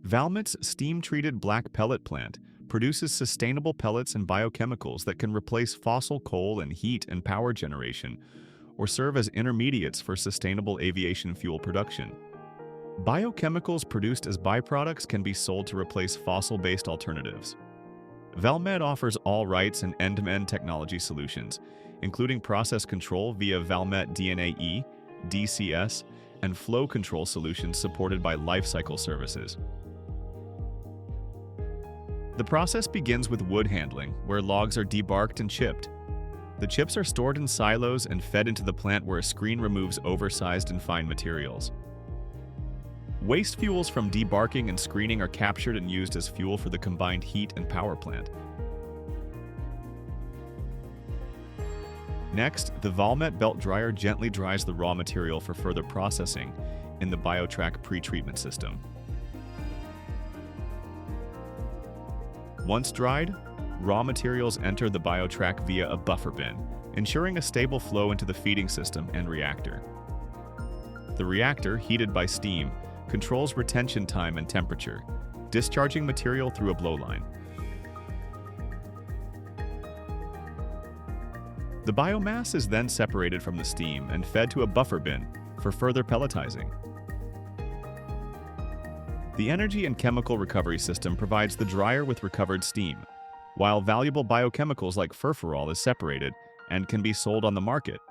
Valmet's steam-treated black pellet plant produces sustainable pellets and biochemicals that can replace fossil coal in heat and power generation, or serve as intermediates for sustainable aviation fuel production. Biochemicals produced as byproducts can be sold to replace fossil-based alternatives. Valmet offers all rights and end-to-end technology solutions, including process control via Valmet DNA, DCS, and flow control solutions supported by lifecycle services. The process begins with wood handling, where logs are debarked and chipped. The chips are stored in silos and fed into the plant where a screen removes oversized and fine materials. Waste fuels from debarking and screening are captured and used as fuel for the combined heat and power plant. Next, the Valmet belt dryer gently dries the raw material for further processing in the BioTrack pre-treatment system. Once dried, raw materials enter the BioTrack via a buffer bin, ensuring a stable flow into the feeding system and reactor. The reactor, heated by steam, controls retention time and temperature, discharging material through a blowline. The biomass is then separated from the steam and fed to a buffer bin for further pelletizing. The energy and chemical recovery system provides the dryer with recovered steam, while valuable biochemicals like furfural is separated and can be sold on the market.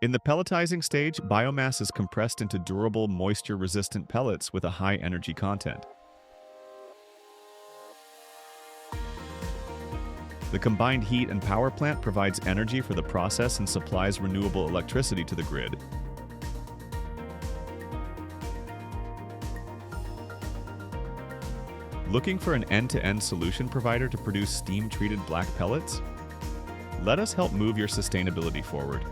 In the pelletizing stage, biomass is compressed into durable, moisture-resistant pellets with a high energy content. The combined heat and power plant provides energy for the process and supplies renewable electricity to the grid. Looking for an end-to-end solution provider to produce steam-treated black pellets? Let us help move your sustainability forward.